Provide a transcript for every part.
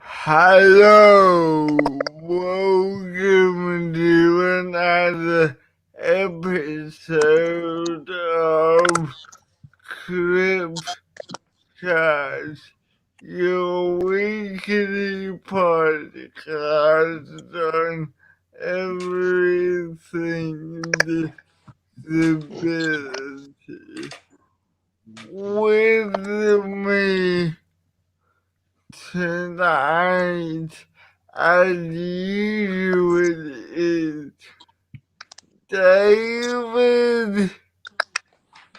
Hello, welcome to another episode of CripChat, your weekly podcast on everything disability. With me tonight, as usual, is David,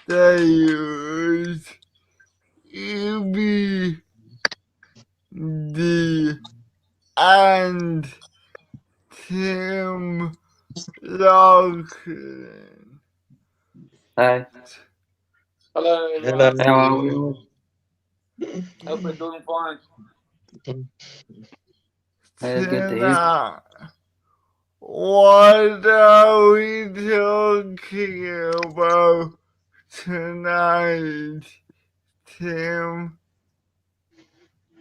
Daoud, Ibby Dee, and Tim Lachlan. Hi. Hello, everyone. How are we all? Hope we're doing fine. Good to hear. Tonight, what are we talking about tonight, Tim?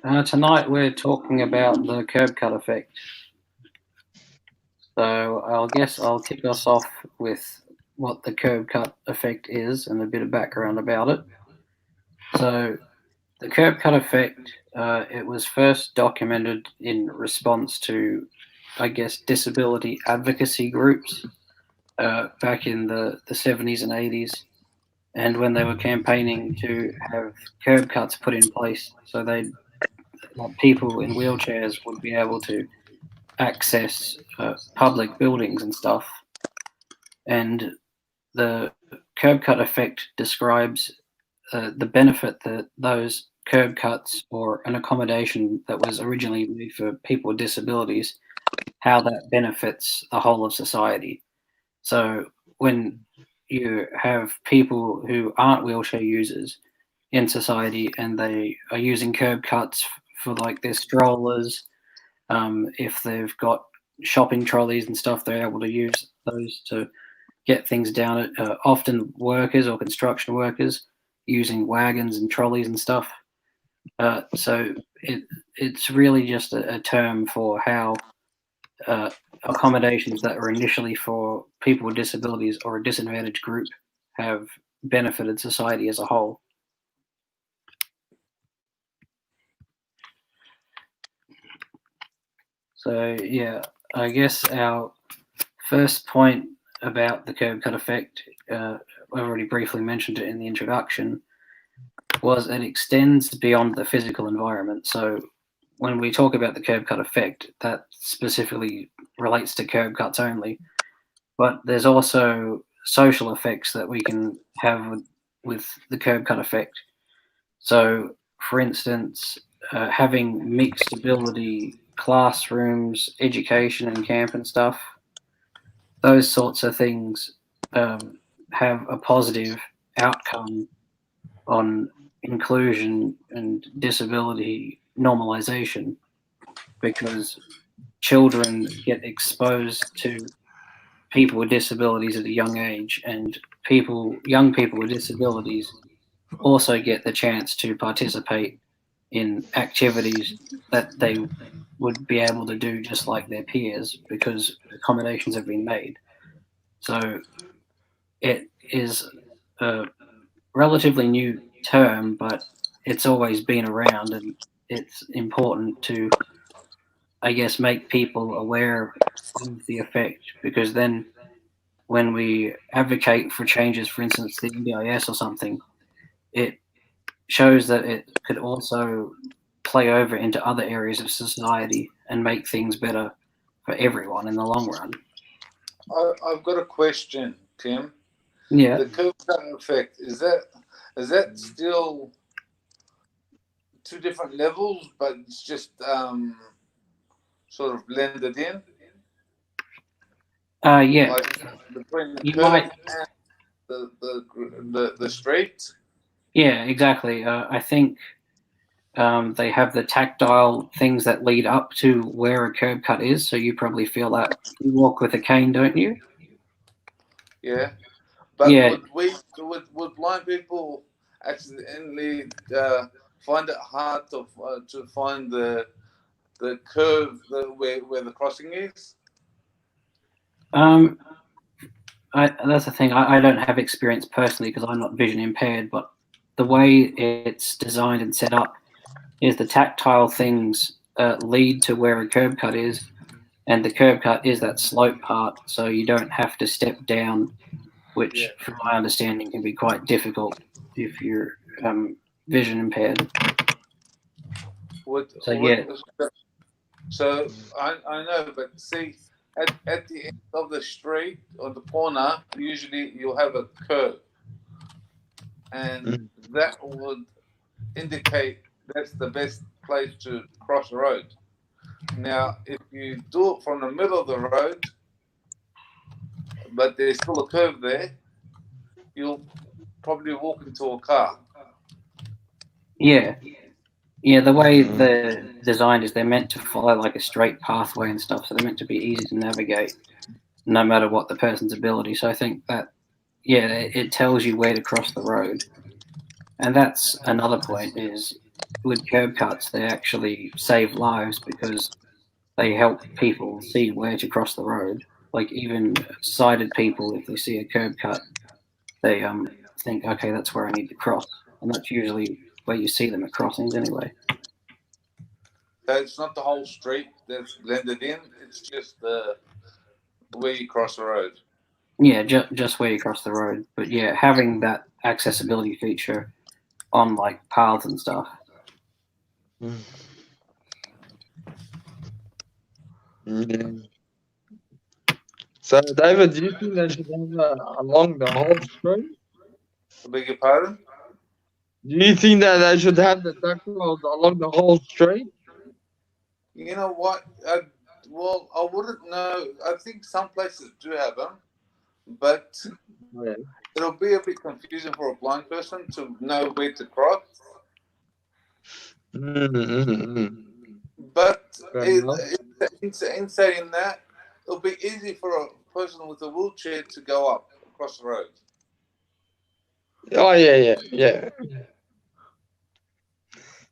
Tonight we're talking about the curb cut effect. So I guess I'll kick us off with what the curb cut effect is and a bit of background about it. So the curb cut effect, it was first documented in response to, I guess, disability advocacy groups back in the 70s and 80s. And when they were campaigning to have curb cuts put in place so people in wheelchairs would be able to access public buildings and stuff. And the curb cut effect describes the benefit that those curb cuts or an accommodation that was originally made for people with disabilities, how that benefits the whole of society. So when you have people who aren't wheelchair users in society and they are using curb cuts for like their strollers, if they've got shopping trolleys and stuff, they're able to use those to get things down. Often workers or construction workers using wagons and trolleys and stuff. So it's really just a term for how accommodations that were initially for people with disabilities or a disadvantaged group have benefited society as a whole. So yeah, I guess our first point about the curb cut effect, I already briefly mentioned it in the introduction, was it extends beyond the physical environment. So when we talk about the curb cut effect, that specifically relates to curb cuts only. But there's also social effects that we can have with the curb cut effect. So, for instance, having mixed ability classrooms, education and camp and stuff, those sorts of things have a positive outcome on inclusion and disability normalization, because children get exposed to people with disabilities at a young age, and young people with disabilities also get the chance to participate in activities that they would be able to do just like their peers because accommodations have been made. So it is a relatively new term, but it's always been around, and it's important to, I guess, make people aware of the effect, because then when we advocate for changes, for instance, the NDIS or something, it shows that it could also play over into other areas of society and make things better for everyone in the long run. I've got a question, Tim. Yeah. The curb cut effect, is that still two different levels, but it's just sort of blended in? Yeah. Like between the You curb might. and the straight? Yeah, exactly. I think they have the tactile things that lead up to where a curb cut is, so you probably feel that. You walk with a cane, don't you? Yeah. But Yeah. would blind people accidentally find it hard to find the the curve, where the crossing is? That's the thing. I don't have experience personally because I'm not vision impaired, but the way it's designed and set up is the tactile things lead to where a curb cut is, and the curb cut is that slope part, so you don't have to step down, which, from my understanding, can be quite difficult if you're vision impaired. So I know, but see, at the end of the street or the corner, usually you'll have a curve, and that would indicate that's the best place to cross the road. Now, if you do it from the middle of the road, but there's still a curve there, you'll probably walk into a car. Yeah, the way they're designed is they're meant to follow like a straight pathway and stuff, so they're meant to be easy to navigate no matter what the person's ability. So I think that, it tells you where to cross the road. And that's another point is with curb cuts, they actually save lives because they help people see where to cross the road. Like even sighted people, if they see a curb cut, they think, okay, that's where I need to cross. And that's usually where you see them at crossings anyway. So it's not the whole street that's blended in, it's just where you cross the road. Yeah, just where you cross the road. But yeah, having that accessibility feature on like paths and stuff. Yeah. So, David, do you think they should have along the whole street? I beg your pardon? Do you think that they should have the tactiles along the whole street? You know what? Well, I wouldn't know. I think some places do have them, but it'll be a bit confusing for a blind person to know where to cross. But in saying that, it'll be easy for a person with a wheelchair to go up across the road. Oh, yeah.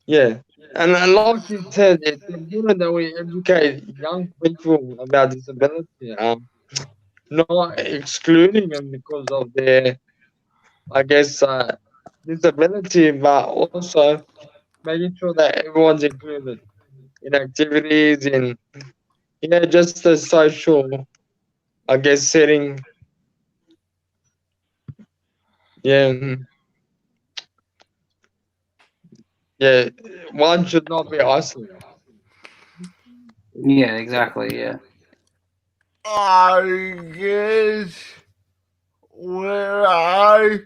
Yeah. And like you said, it's important that we educate young people about disability, not excluding them because of their, I guess, disability, but also making sure that everyone's included in activities, in just a social, I guess, setting. Yeah. Yeah. One should not be isolated. Yeah, exactly. Yeah. I guess where I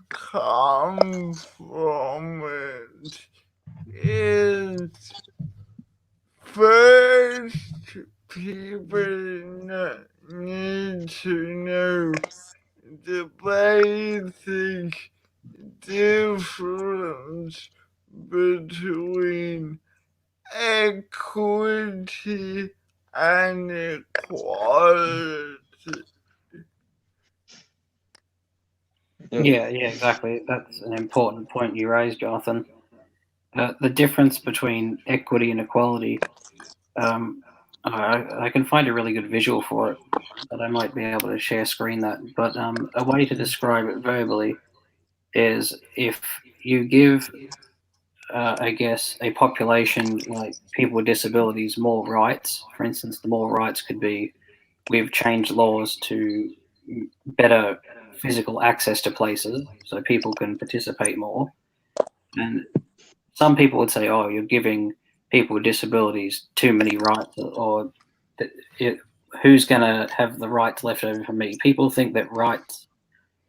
come from it is first people need to know the basic difference between equity and equality. Yeah, exactly. That's an important point you raised, Jonathan. The difference between equity and equality, I can find a really good visual for it, but I might be able to share screen that. But a way to describe it verbally is if you give, I guess, a population like people with disabilities more rights. For instance, the more rights could be we've changed laws to better physical access to places so people can participate more. And some people would say, oh, you're giving people with disabilities too many rights, or who's going to have the rights left over for me? People think that rights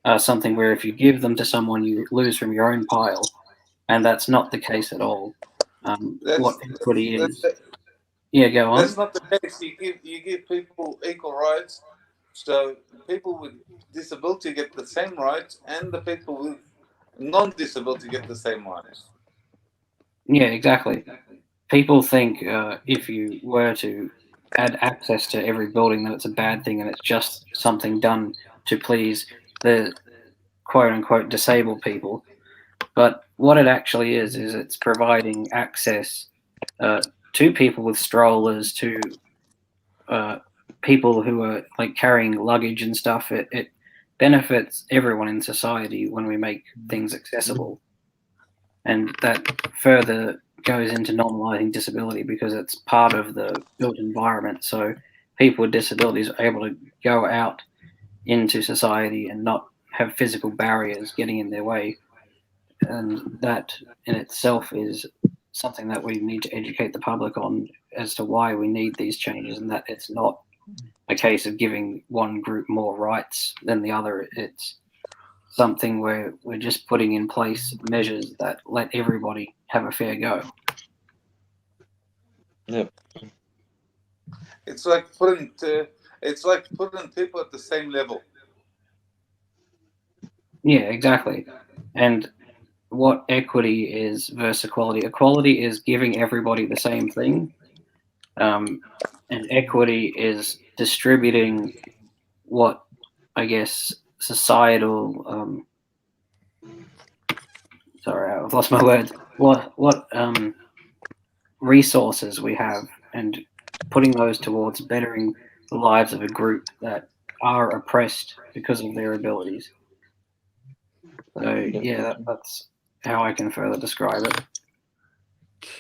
are something where if you give them to someone, you lose from your own pile. And that's not the case at all. What equity is. Yeah, go on. That's not the case. You give people equal rights, so people with disability get the same rights, and the people with non-disability get the same rights. Yeah, exactly. People think if you were to add access to every building, that it's a bad thing, and it's just something done to please the quote-unquote disabled people. But what it actually is it's providing access to people with strollers, to people who are like carrying luggage and stuff. It benefits everyone in society when we make things accessible, and that further goes into normalizing disability because it's part of the built environment. So people with disabilities are able to go out into society and not have physical barriers getting in their way. And that in itself is something that we need to educate the public on as to why we need these changes, and that it's not a case of giving one group more rights than the other. It's something where we're just putting in place measures that let everybody have a fair go. Yeah. It's like putting people at the same level. Yeah, exactly. And what equity is versus equality. Equality is giving everybody the same thing, and equity is distributing what, I guess, societal. Sorry, I've lost my words. What resources we have, and putting those towards bettering the lives of a group that are oppressed because of their abilities. So yeah, that's how I can further describe it.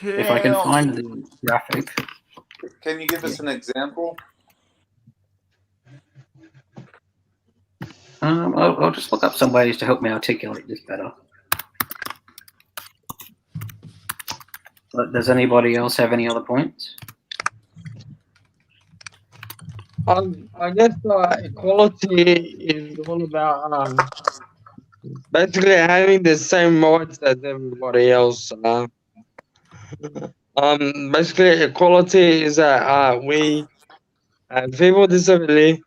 If I can find the graphic. Can you give us an example? I'll just look up some ways to help me articulate this better. But does anybody else have any other points? I guess equality is all about basically having the same rights as everybody else. Basically, equality is that we, people with disability,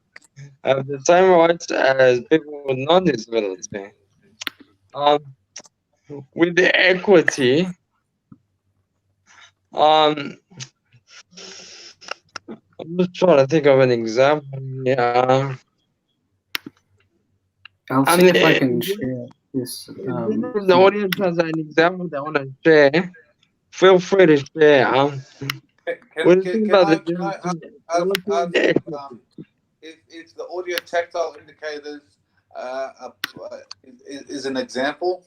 have the same rights as people with non-disability. With the equity, I'm just trying to think of an example. Yeah. I'll see if I can share this. The audience has an example they want to share. Feel free to share. If the audio tactile indicators is an example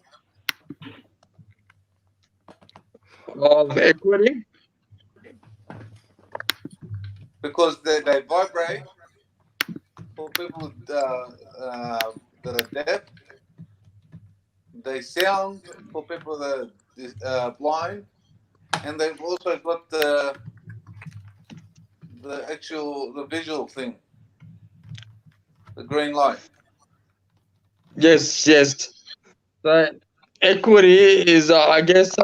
of equity, because they vibrate for people that are deaf. They sound for people that are blind, and they've also got the visual thing, the green light. Yes. So equity is, I guess,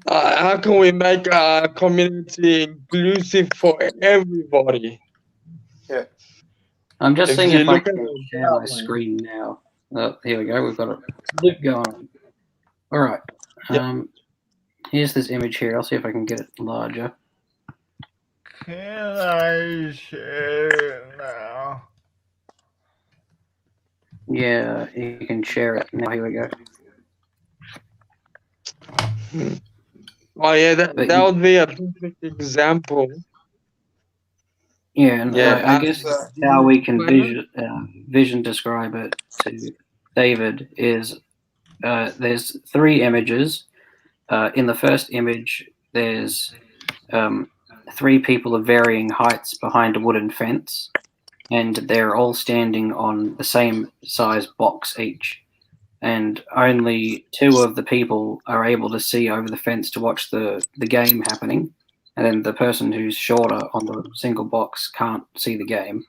how can we make a community inclusive for everybody? Yeah. I'm just seeing if I can share my screen now. Oh, here we go. We've got a loop going on. All right. Here's this image here. I'll see if I can get it larger. Can I share it now? Yeah, you can share it now. Here we go. Oh yeah, that would be a perfect example. Yeah, and I guess how we can vision describe it to David is there's three images. In the first image, there's three people of varying heights behind a wooden fence, and they're all standing on the same size box each. And only two of the people are able to see over the fence to watch the game happening. And then the person who's shorter on the single box can't see the game.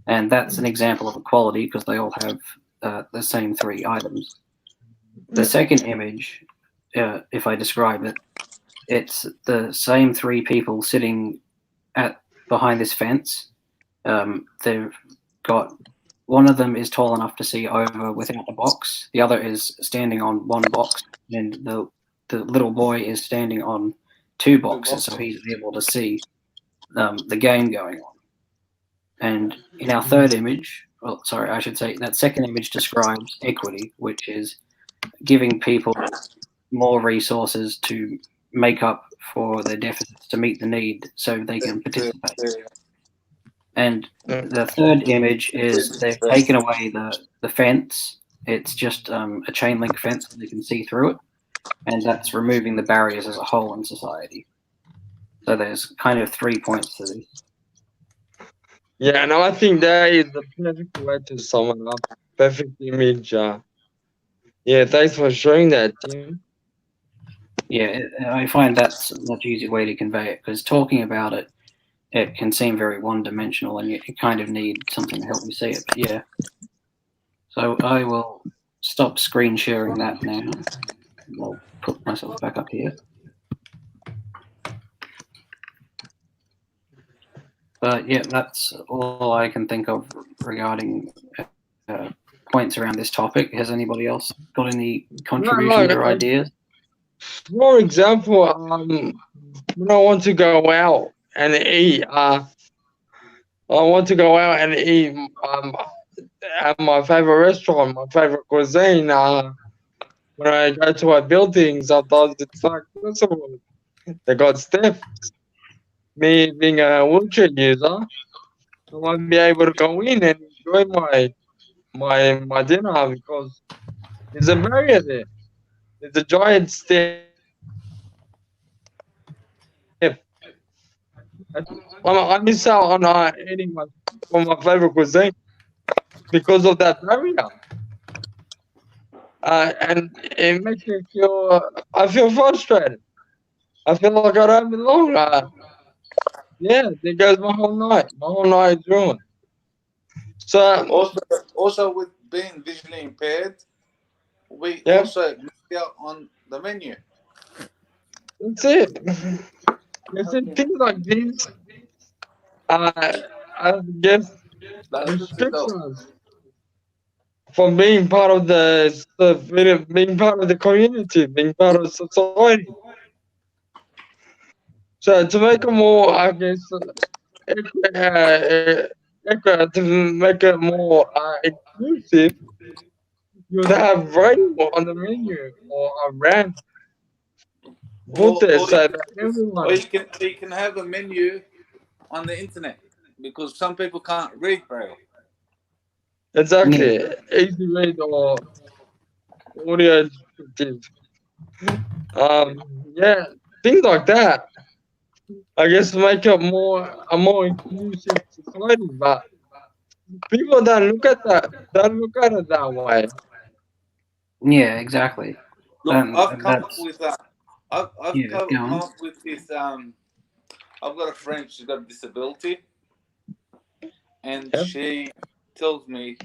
And that's an example of equality because they all have the same three items. The second image, if I describe it, it's the same three people sitting behind this fence. They've got one of them is tall enough to see over without the box. The other is standing on one box, and the little boy is standing on two boxes, so he's able to see the game going on. And in our third image, I should say that second image describes equity, which is giving people more resources to make up for their deficits to meet the need so they can participate. And the third image is they've taken away the fence. It's just a chain link fence so they can see through it. And that's removing the barriers as a whole in society. So there's kind of 3 points to this. Yeah, and I think that is the perfect way to sum it up. Perfect image. Yeah, thanks for showing that, Tim. Yeah, I find that's a much easier way to convey it, because talking about it, it can seem very one-dimensional, and you kind of need something to help you see it. But yeah, so I will stop screen sharing that now. I'll put myself back up here. But yeah, that's all I can think of regarding points around this topic. Has anybody else got any contributions or ideas? For example, when I want to go out and eat, at my favorite restaurant, my favorite cuisine. When I go to a building, sometimes it's like, first of all, they got steps. Me being a wheelchair user, I won't be able to go in and enjoy my dinner because there's a barrier there. There's a giant step. I miss out on eating from my favorite cuisine because of that barrier. And it makes me I feel frustrated. I feel like I don't belong. Yeah, there goes my whole night. My whole night is ruined. So also with being visually impaired, we Yeah. also miss out on the menu. that's it. It's things like this. I guess restrict us from being part of being part of the community, being part of society. So to make it more, I guess, to make it more inclusive, you would have writing on the menu or a ramp put there so that everyone. Or you can have a menu on the internet because some people can't read Braille. Exactly, easy read or audio descriptive. Yeah, things like that. I guess make it a more inclusive society, but people don't look at it that way. Yeah, exactly. Look, I've come up with this. I've got a friend. She's got a disability, and she tells me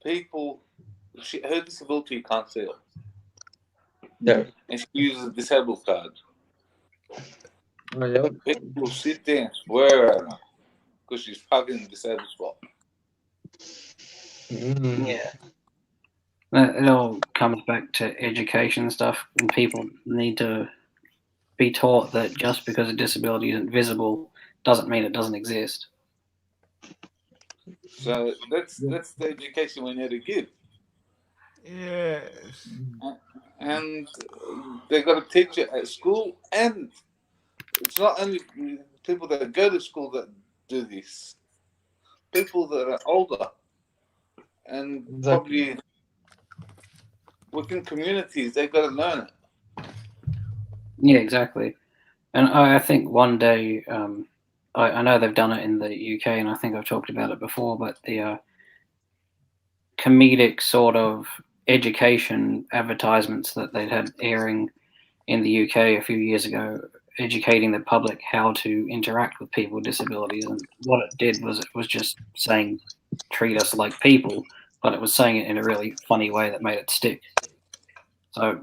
her disability can't see her. Yeah. And she uses a disabled card. Oh, yeah. People sit there and swear at her because she's parking in the disabled spot. Yeah. It all comes back to education stuff, and people need to be taught that just because a disability isn't visible doesn't mean it doesn't exist. So that's the education we need to give. Yes. And they got to teach it at school, and it's not only people that go to school that do this. People that are older and probably within communities, they've got to learn it. Yeah, exactly. And I think one day, I know they've done it in the UK, and I think I've talked about it before, but the comedic sort of education advertisements that they'd had airing in the UK a few years ago, educating the public how to interact with people with disabilities. And what it did was it was just saying, treat us like people, but it was saying it in a really funny way that made it stick. So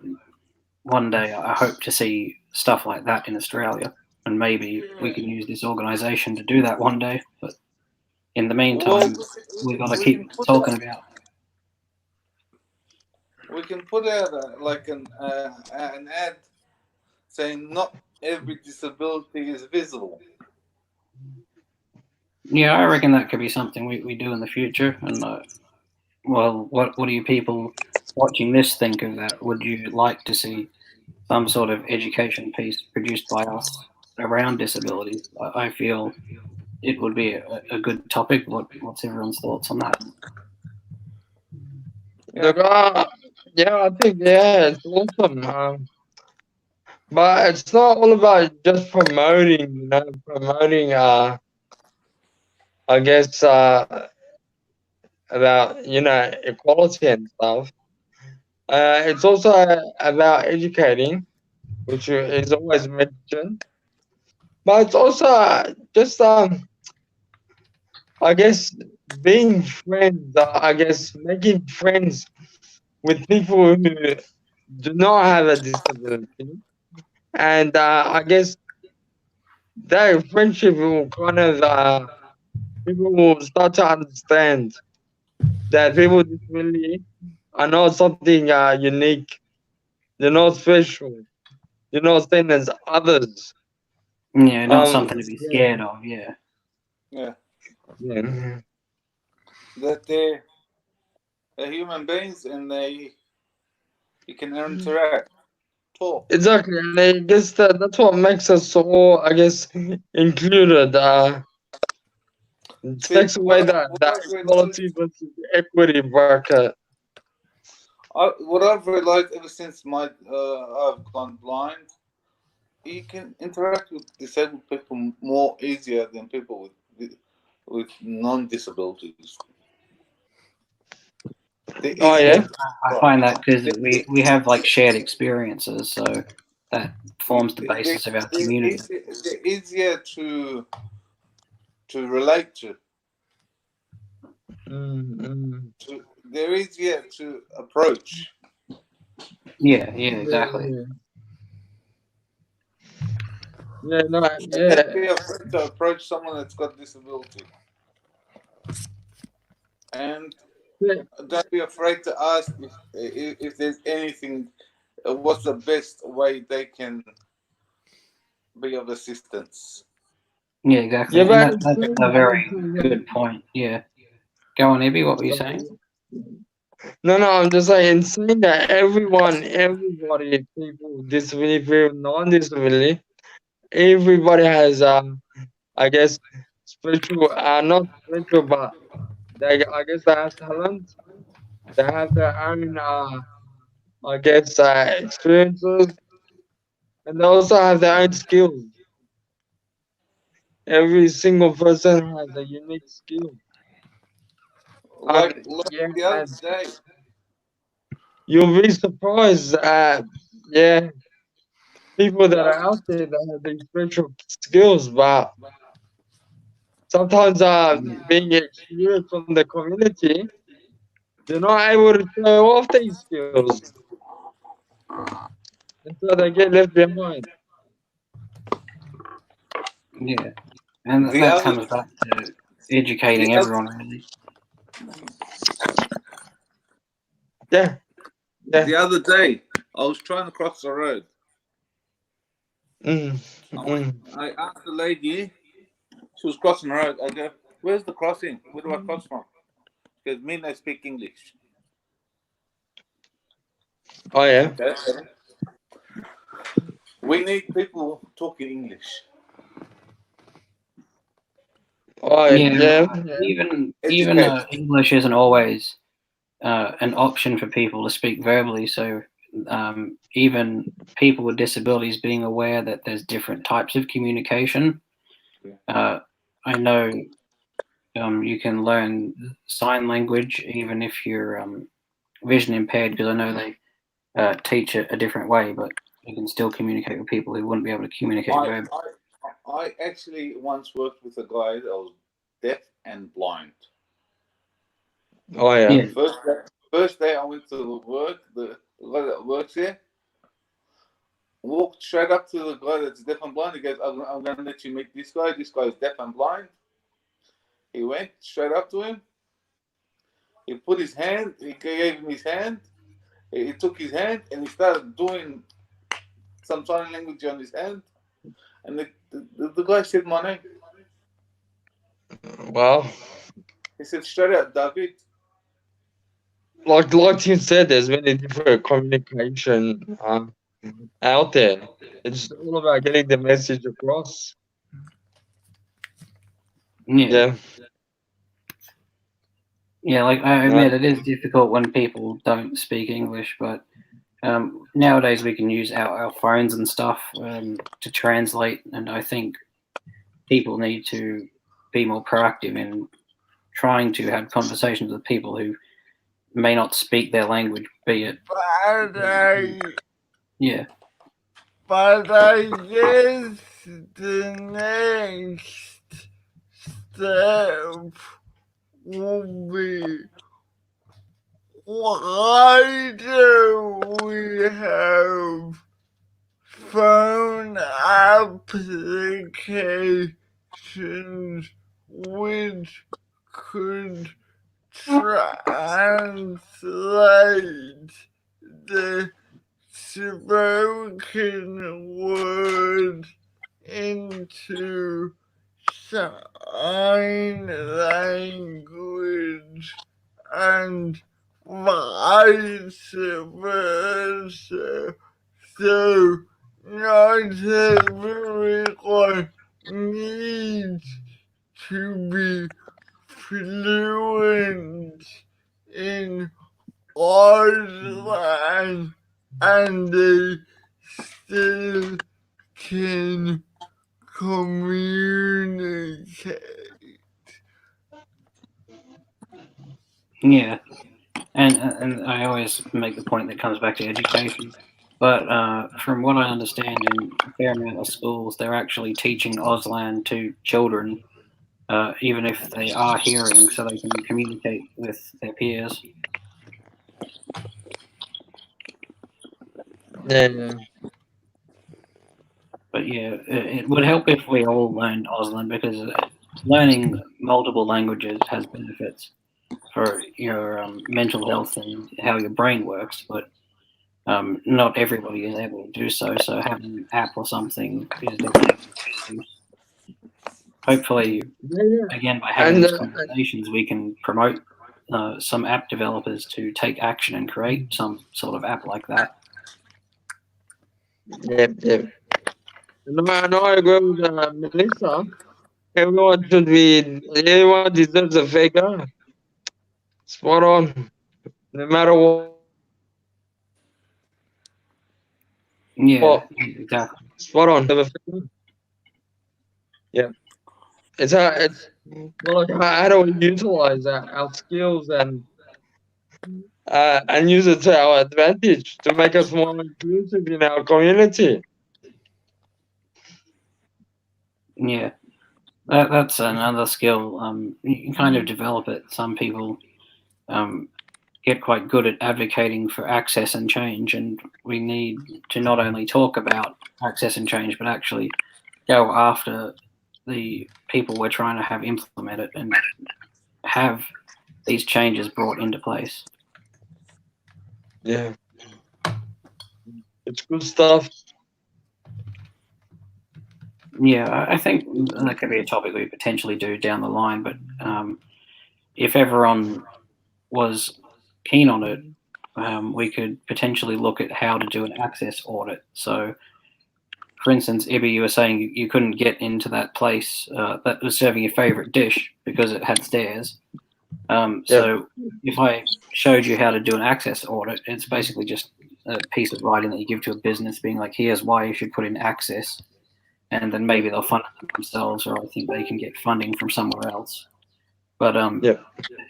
one day I hope to see stuff like that in Australia, and maybe we can use this organisation to do that one day. But in the meantime, we've got to keep talking about. We can put out an ad saying not every disability is visible. Yeah, I reckon that could be something we do in the future. And well, what do you people watching this think of that? Would you like to see some sort of education piece produced by us around disabilities. I feel it would be a good topic. What's everyone's thoughts on that? Look, yeah, I think it's awesome. But it's not all about just promoting, promoting. I guess about equality and stuff. It's also about educating, which is always mentioned. But it's also just I guess being friends. I guess making friends with people who do not have a disability, and I guess that friendship will kind of people will start to understand that people with disability are not something unique. They're not special. They're not same as others. Yeah, not something to be Yeah. scared of. Yeah. Yeah. Yeah. That they're human beings and you can interact, talk. Exactly, and I guess that's what makes us all, I guess, included. It See, takes away that what I've equality realized, versus equity bracket. what I've realized ever since I've gone blind, you can interact with disabled people more easier than people with non-disabilities. They're Oh easier yeah, to I find that because we have like shared experiences, so that forms the basis of our community. they're easier to relate to. mm. They're easier to approach. Yeah, Yeah, exactly. no, And don't be afraid to approach someone that's got disability. And yeah. don't be afraid to ask if there's anything, what's the best way they can be of assistance. Yeah, exactly. Yeah, And but that's a very good point. Yeah. Go on, Ibby. What were you saying? no, I'm just saying, saying that everybody, people with disability, people non-disability, everybody has, I guess, special, not special, but I guess they have talent. They have their own, I guess, experiences, and they also have their own skills. Every single person has a unique skill. Like Yeah, the other and day, you'll be surprised at people that are out there that have these special skills, but sometimes being excluded from the community, they're not able to show off these skills, and so they get left behind. Yeah. And the that other comes back to the educating other everyone, really. Yeah, the other day, I was trying to cross the road. mm, I asked the lady, she was crossing the road. I go, "Where's the crossing? Where do I cross from?" Because me, I speak English. Oh yeah, Okay. We need people talking English. oh Yeah. yeah. Even Educate. English isn't always an option for people to speak verbally. So even people with disabilities being aware that there's different types of communication. I know you can learn sign language even if you're vision impaired, because I know they teach it a different way, but you can still communicate with people who wouldn't be able to communicate verbally. I actually once worked with a guy that was deaf and blind. Oh yeah. Yeah. First day I went to work, the guy that works here walked straight up to the guy that's deaf and blind. He goes, I'm going to let you meet this guy. This guy is deaf and blind. He went straight up to him. He put his hand, he gave him his hand. He took his hand and he started doing some sign language on his hand. And the guy said my name. Well, He said straight out, David. like you said, there's many different communication. out there. It's all about getting the message across. Yeah. Yeah, like I admit, it is difficult when people don't speak English, but nowadays we can use our phones and stuff to translate, and I think people need to be more proactive in trying to have conversations with people who may not speak their language, be it. Yeah. But I guess the next step will be, why do we have phone applications which could translate the spoken word into sign language and vice versa. So not everyone needs to be fluent in Auslan, and they still can communicate. Yeah. And I always make the point that comes back to education. But from what I understand, in a fair amount of schools, they're actually teaching Auslan to children, even if they are hearing, so they can communicate with their peers. Yeah. But yeah, it would help if we all learned Auslan, because learning multiple languages has benefits for your mental health and how your brain works. But not everybody is able to do so. So having an app or something is definitely. Hopefully, again, by having these conversations, we can promote some app developers to take action and create some sort of app like that. Yep. No, I agree with Melissa. Everyone deserves a fair go. Spot on. No matter what. Yeah, exactly. Spot on. Yeah. It's how do we utilize our skills and use it to our advantage to make us more inclusive in our community. Yeah, that's another skill. You can kind of develop it. Some people get quite good at advocating for access and change, and we need to not only talk about access and change, but actually go after the people we're trying to have implement it and have these changes brought into place. Yeah. It's good stuff. Yeah, I think that could be a topic we potentially do down the line, but if everyone was keen on it, we could potentially look at how to do an access audit. So, for instance, Ibby, you were saying you couldn't get into that place that was serving your favorite dish because it had stairs. So if I showed you how to do an access audit, it's basically just a piece of writing that you give to a business being like, here's why you should put in access. And then maybe they'll fund it themselves, or I think they can get funding from somewhere else. But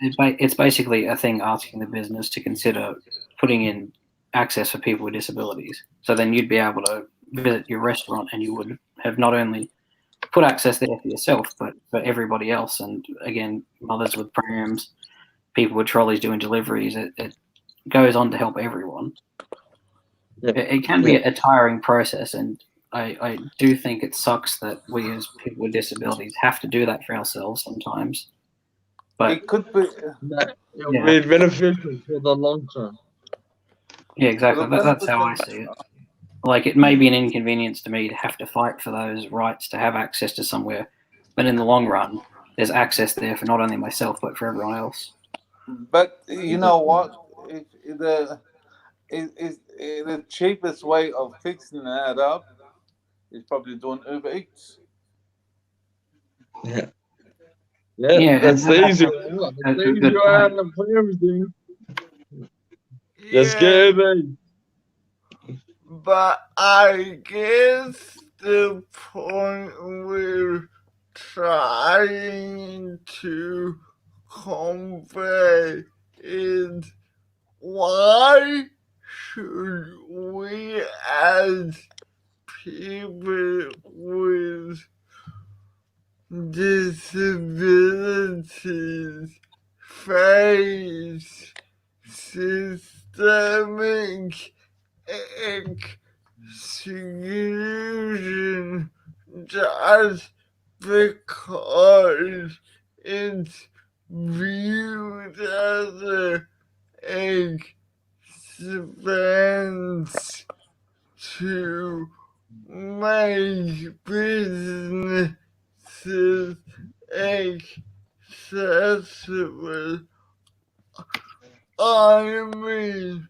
it's basically a thing asking the business to consider putting in access for people with disabilities. So then you'd be able to visit your restaurant and you would have not only put access there for yourself, but for everybody else. And again, mothers with prams, people with trolleys doing deliveries, it goes on to help everyone. It can be a tiring process, and I do think it sucks that we as people with disabilities have to do that for ourselves sometimes. But it could be be beneficial for the long term. Yeah, exactly. That's how I see it. Like, it may be an inconvenience to me to have to fight for those rights to have access to somewhere, but in the long run, there's access there for not only myself but for everyone else. But you know what? the cheapest way of fixing that up is probably doing Uber Eats. Yeah, Yeah, that's and the easy that's one. a That's the good easy point. one for everything. Just Yeah, get it. but I guess the point we're trying to convey is why should we as people with disabilities face systemic exclusion just because it's viewed as a expense to make businesses accessible. I mean,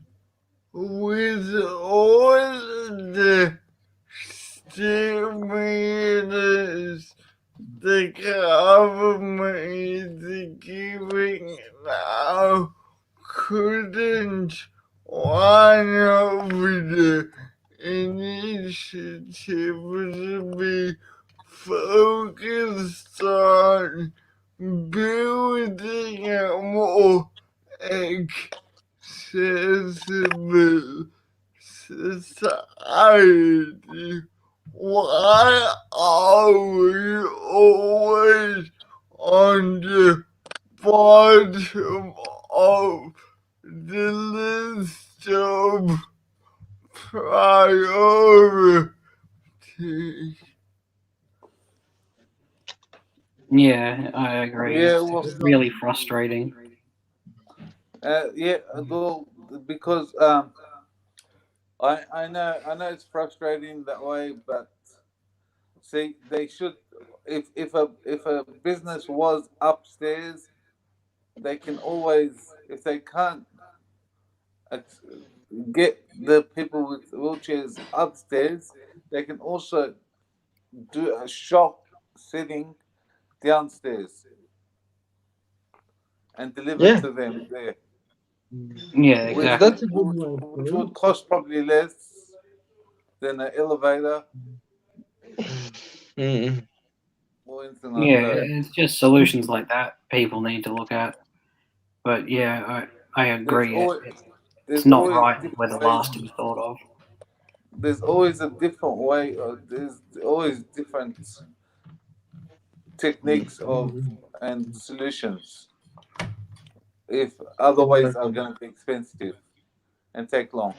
with all the stimulus the government is giving now, couldn't one of the initiatives be focused on building a more accessible society? Why are we always on the bottom of the list of priorities? Yeah, I agree. Yeah, It's well, really frustrating. yeah, well, because I know it's frustrating that way, but see, they should, if a business was upstairs, they can always, if they can't ex- get the people with wheelchairs upstairs, they can also do a shop sitting downstairs and deliver Yeah, to them there, Yeah, exactly. that's a good way for which it. would cost probably less than an elevator Mm. or anything like Yeah, that. it's just solutions like that people need to look at. But yeah, I There's agree. always It's there's not always right where different the ways. last to be thought of. There's always a different way. There's always different techniques of and solutions. If other ways are Exactly. going to be expensive and take long.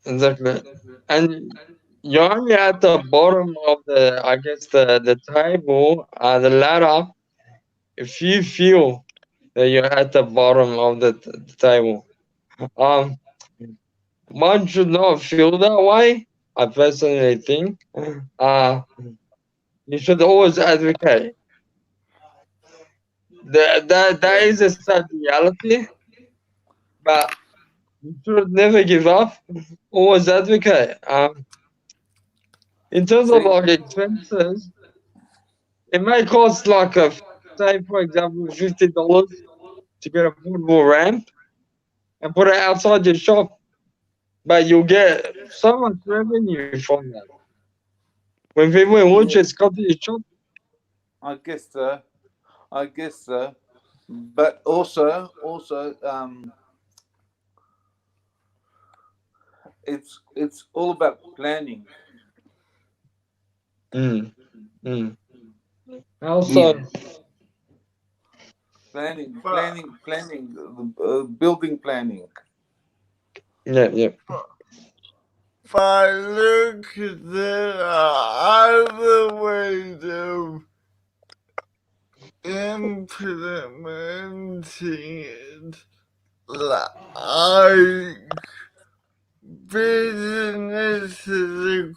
Exactly. And you're only at the bottom of the, I guess, the table, the ladder, if you feel that you're at the bottom of the table. Um, one should not feel that way. I personally think. Uh, you should always advocate. That is a sad reality, but you should never give up. Always advocate. In terms of See, like expenses, it may cost like say for example $50 to get a portable ramp and put it outside your shop, but you'll get so much revenue from that. When people in yeah, wheelchairs come to your shop, I guess so. I guess so. But also, it's all about planning. mm, mm. Yeah, Also, But, building planning. yeah. but look, there are other ways of implementing it, like businesses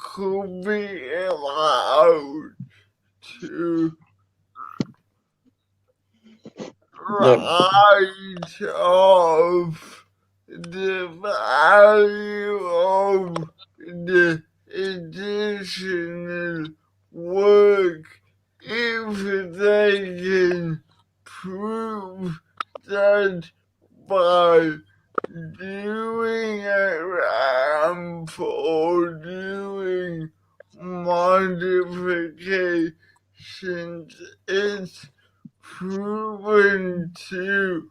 could be allowed to Yep. write off the value of the additional work if they can prove that by doing a ramp or doing modifications, it's proven to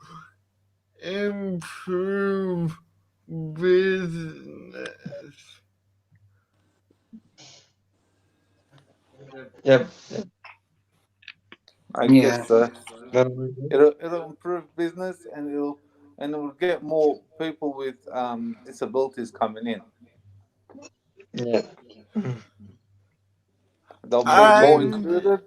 improve business. Yep. I Yeah. guess so. Very good. It'll improve business, and it'll get more people with disabilities coming in. Yeah. They'll be more And included.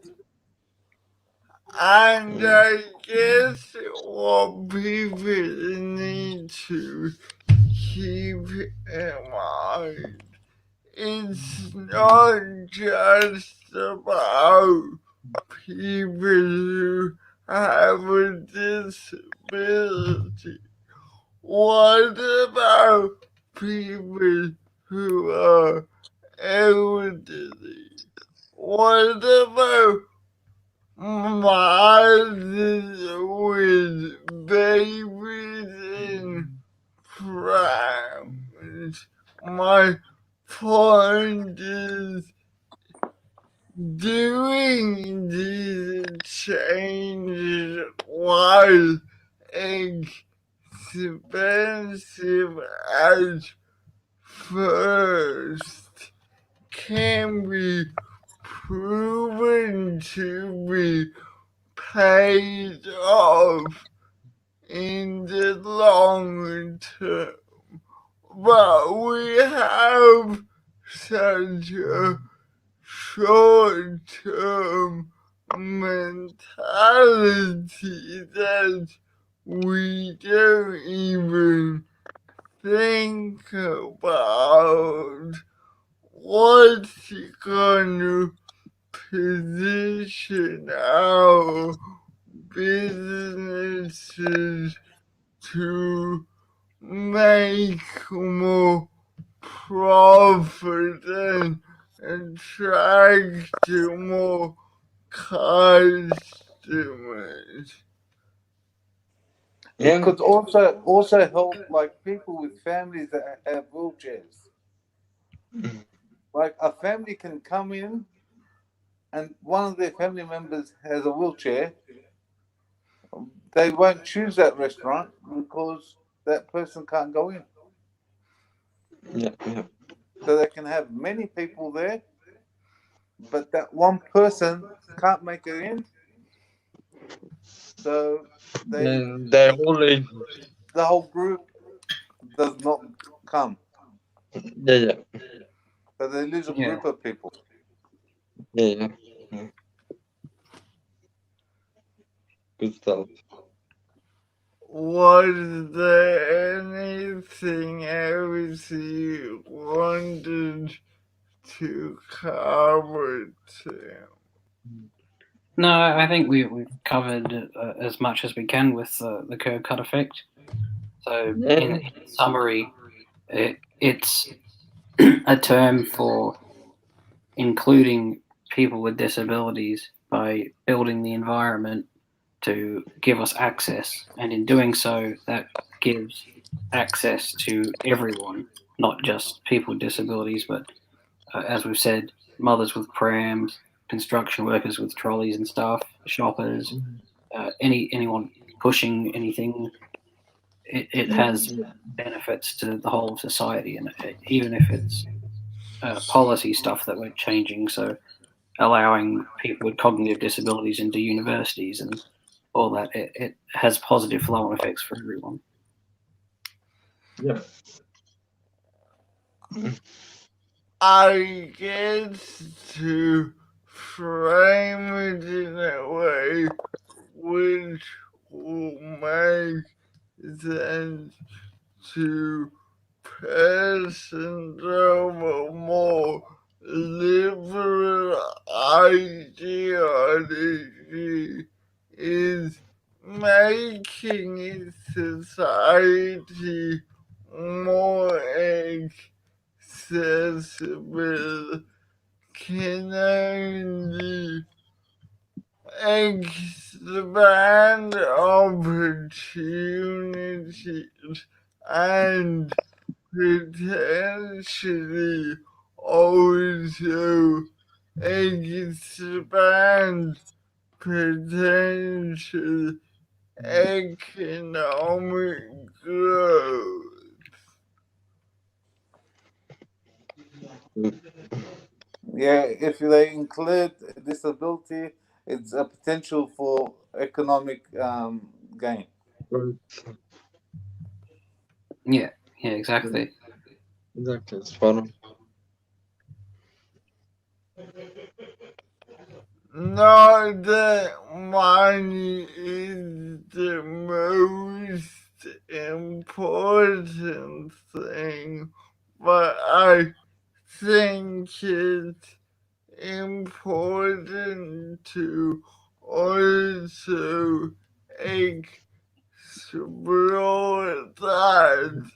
And I guess what people need to keep in mind, it's not just about people who have a disability. What about people who are elderly? What about mothers with babies in prams? My point is, doing these changes while expensive at first can be proven to be paid off in the long term. But we have such a short-term mentality that we don't even think about what's gonna position our businesses to make more profit and attract more customers. It could also help like people with families that have wheelchairs. Like a family can come in, and one of their family members has a wheelchair. They won't choose that restaurant because that person can't go in. Yeah. Yeah. So they can have many people there, but that one person can't make it in. So And they always. the whole group does not come. Yeah. Yeah. So they lose a Yeah. group of people. Yeah. Yeah. Good stuff. Was there anything else you wanted to cover, Tim? No, I think we've covered as much as we can with the curb cut effect. So, Yeah. in summary, it's a term for including people with disabilities by building the environment to give us access, and in doing so, that gives access to everyone, not just people with disabilities, but as we've said, mothers with prams, construction workers with trolleys and stuff, shoppers, anyone pushing anything. It has benefits to the whole of society, and even if it's policy stuff that we're changing, so allowing people with cognitive disabilities into universities and all that, it has positive flow-on effects for everyone. Yeah. I guess to frame it in a way which will make sense to persons of a more liberal ideology is making society more accessible can only expand opportunities and potentially also expand potential economic growth. Yeah, if they include disability, it's a potential for economic gain. Right. Yeah, exactly. Exactly, it's fun. Not that money is the most important thing, but I think it's important to also explore that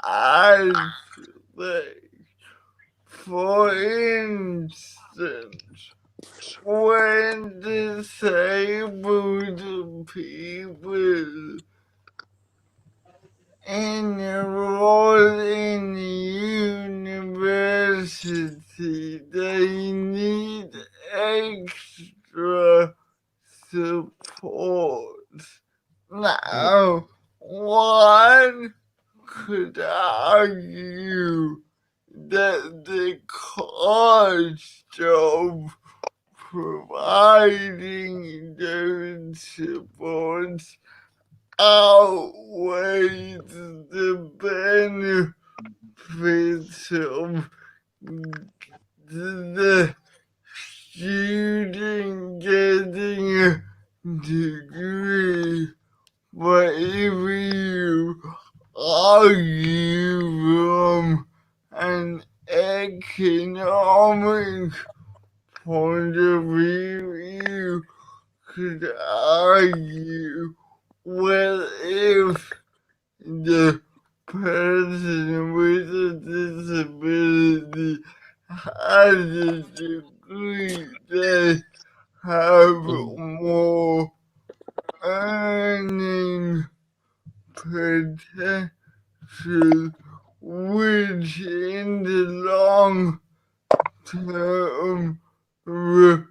aspect. For instance, when disabled people enroll in university, they need extra support. Now, one could argue that the cost of providing those supports outweighs the benefits of the student getting a degree. But if you argue from an economic point of view, you could argue, well, if the person with a disability has a degree, they have more earning potential, which in the long term returns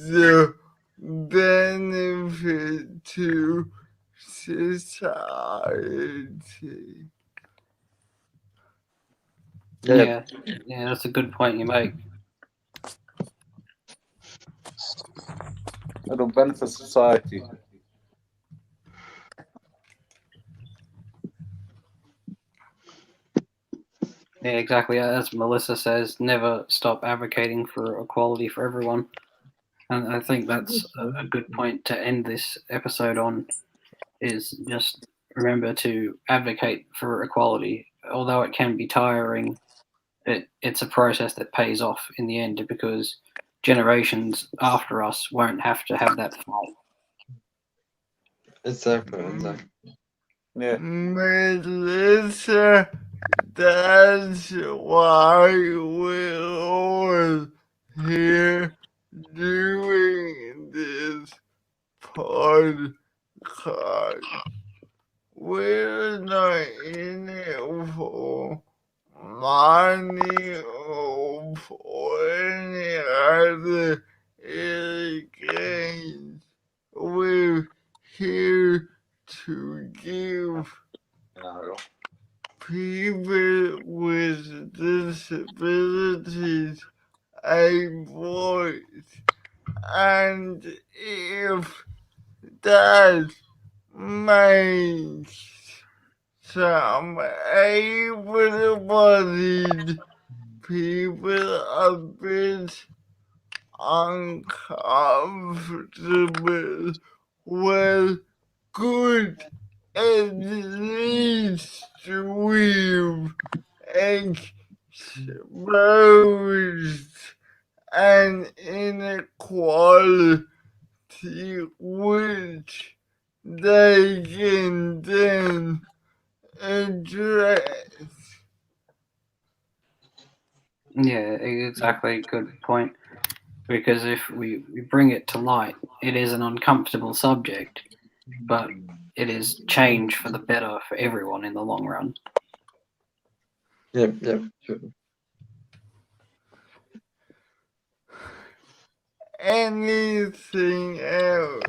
the benefit to society. Yeah, that's a good point you make. It'll benefit society. Yeah, exactly. As Melissa says, never stop advocating for equality for everyone. And I think that's a good point to end this episode on, is just remember to advocate for equality. Although it can be tiring, it's a process that pays off in the end, because generations after us won't have to have that fight. Exactly. Yeah. Melissa, that's why we're all here doing this podcast. We're not in it for money or for any other gains. We're here to give people with disabilities a voice. And if that makes some able-bodied people a bit uncomfortable, well, good. At least we've exposed an inequality which they can then address. Yeah, exactly. Good point. Because if we bring it to light, it is an uncomfortable subject, but it is change for the better for everyone in the long run. Yep, sure. Anything else?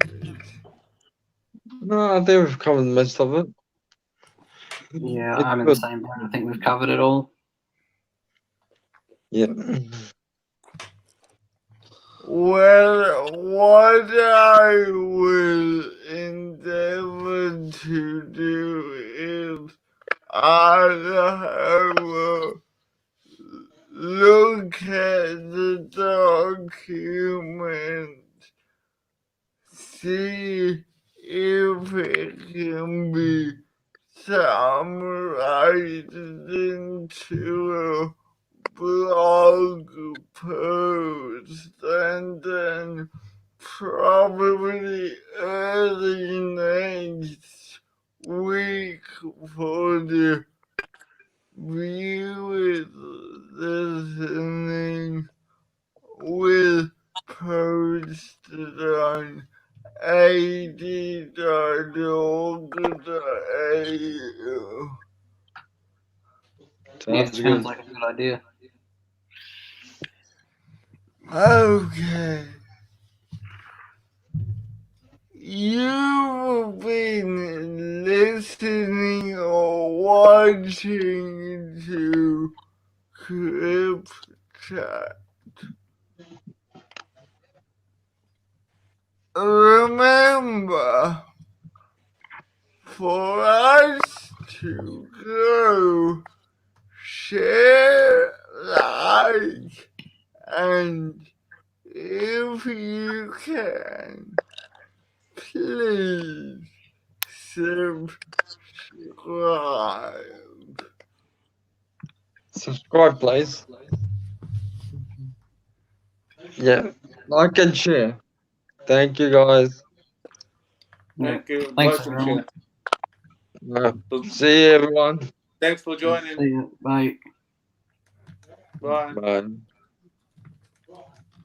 No, I think we've covered most of it. Yeah, It's I'm in the good. same boat. I think we've covered it all. Yeah. Well, what I will endeavor to do is I'll have a look at the document, see if it can be summarized into a blog post, and then probably early next week for the viewers listening will post it on ad.org.au. Yeah, Sounds sounds good. like a good idea. Okay. You've been listening or watching to CripChat. Remember, for us to grow, share, like, and if you can, please subscribe. Subscribe, please. Yeah. Like and share. Thank you, guys. Yeah. Thank you. Thanks, Like and everyone. share. See you, everyone. Thanks for joining. See you. Bye. Bye. Bye.